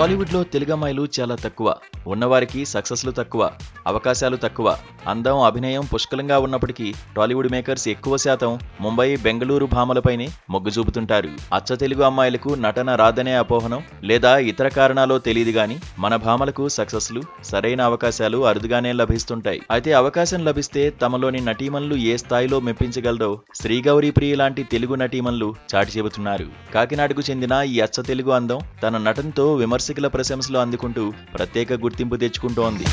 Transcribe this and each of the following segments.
టాలీవుడ్లో తెలుగమ్మాయిలు చాలా తక్కువ, ఉన్నవారికి సక్సెస్లు తక్కువ, అవకాశాలు తక్కువ. అందం, అభినయం పుష్కలంగా ఉన్నప్పటికీ టాలీవుడ్ మేకర్స్ ఎక్కువ శాతం ముంబై, బెంగళూరు భామలపైనే మొగ్గు చూపుతుంటారు. అచ్చ తెలుగు అమ్మాయిలకు నటన రాదనే అపోహనం లేదా ఇతర కారణాలో తెలియదు గాని మన భామలకు సక్సెస్లు, సరైన అవకాశాలు అరుదుగానే లభిస్తుంటాయి. అయితే అవకాశం లభిస్తే తమలోని నటీమణులు ఏ స్థాయిలో మెప్పించగలరో శ్రీగౌరీ ప్రియ లాంటి తెలుగు నటీమణులు చాటి చెబుతున్నారు. కాకినాడకు చెందిన ఈ అచ్చ తెలుగు అందం తన నటనతో విమర్శకుల ప్రశంసలు అందుకుంటూ ప్రత్యేక గుర్తింపు తెచ్చుకుంటోంది.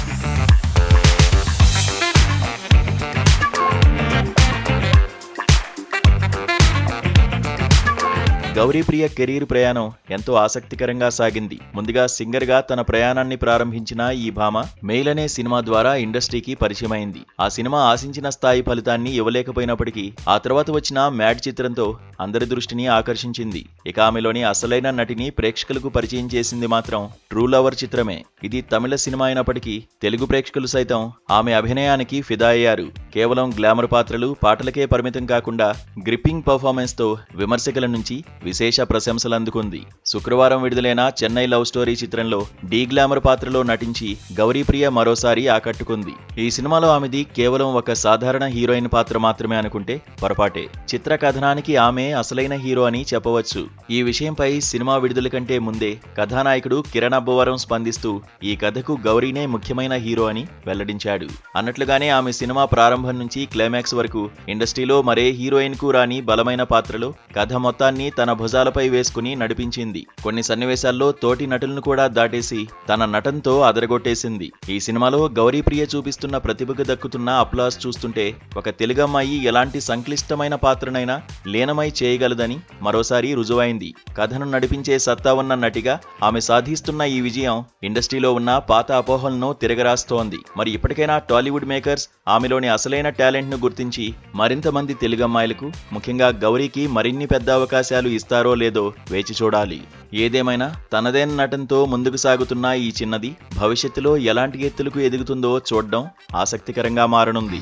గౌరీప్రియ కెరీర్ ప్రయాణం ఎంతో ఆసక్తికరంగా సాగింది. ముందుగా సింగర్ గా తన ప్రయాణాన్ని ప్రారంభించిన ఈ భామ మెయిల్ అనే సినిమా ద్వారా ఇండస్ట్రీకి పరిచయమైంది. ఆ సినిమా ఆశించిన స్థాయి ఫలితాన్ని ఇవ్వలేకపోయినప్పటికీ ఆ తర్వాత వచ్చిన మ్యాడ్ చిత్రంతో అందరి దృష్టిని ఆకర్షించింది. ఇక ఆమెలోని అసలైన నటిని ప్రేక్షకులకు పరిచయం చేసింది మాత్రం ట్రూ లవర్ చిత్రమే. ఇది తమిళ సినిమా అయినప్పటికీ తెలుగు ప్రేక్షకులు సైతం ఆమె అభినయానికి ఫిదా అయ్యారు. కేవలం గ్లామర్ పాత్రలు, పాటలకే పరిమితం కాకుండా గ్రిప్పింగ్ పర్ఫార్మెన్స్ తో విమర్శకుల నుంచి విశేష ప్రశంసలు అందుకుంది. శుక్రవారం విడుదలైన చెన్నై లవ్ స్టోరీ చిత్రంలో డీ గ్లామర్ పాత్రలో నటించి గౌరీప్రియ మరోసారి ఆకట్టుకుంది. ఈ సినిమాలో ఆమెది కేవలం ఒక సాధారణ హీరోయిన్ పాత్ర మాత్రమే అనుకుంటే పొరపాటే. చిత్ర కథనానికి ఆమె అసలైన హీరో అని చెప్పవచ్చు. ఈ విషయంపై సినిమా విడుదల కంటే ముందే కథానాయకుడు కిరణ్ అబ్బవరం స్పందిస్తూ ఈ కథకు గౌరీనే ముఖ్యమైన హీరో అని వెల్లడించాడు. అన్నట్లుగానే ఆమె సినిమా ప్రారంభం నుంచి క్లైమాక్స్ వరకు ఇండస్ట్రీలో మరే హీరోయిన్ కు రాని బలమైన పాత్రలో కథ మొత్తాన్ని తన భుజాలపై వేసుకుని నడిపించింది. కొన్ని సన్నివేశాల్లో తోటి నటులను కూడా దాటేసి తన నటనతో అదరగొట్టేసింది. ఈ సినిమాలో గౌరీప్రియ చూపిస్తున్న ప్రతిభకు దక్కుతున్న అప్లాస్ చూస్తుంటే ఒక తెలుగమ్మాయి ఎలాంటి సంక్లిష్టమైన పాత్రనైనా లీనమై చేయగలదని మరోసారి రుజువైంది. కథను నడిపించే సత్తా ఉన్న నటిగా ఆమె సాధిస్తున్న ఈ విజయం ఇండస్ట్రీలో ఉన్న పాత అపోహలను తిరగరాస్తోంది. మరి ఇప్పటికైనా టాలీవుడ్ మేకర్స్ ఆమెలోని అసలైన టాలెంట్ ను గుర్తించి మరింత మంది తెలుగమ్మాయిలకు, ముఖ్యంగా గౌరీకి మరిన్ని పెద్ద అవకాశాలు ఇస్తారో లేదో వేచి చూడాలి. ఏదేమైనా తనదైన నటనతో ముందుకు సాగుతున్న ఈ చిన్నది భవిష్యత్తులో ఎలాంటి ఎత్తులకు ఎదుగుతుందో చూడడం ఆసక్తికరంగా మారనుంది.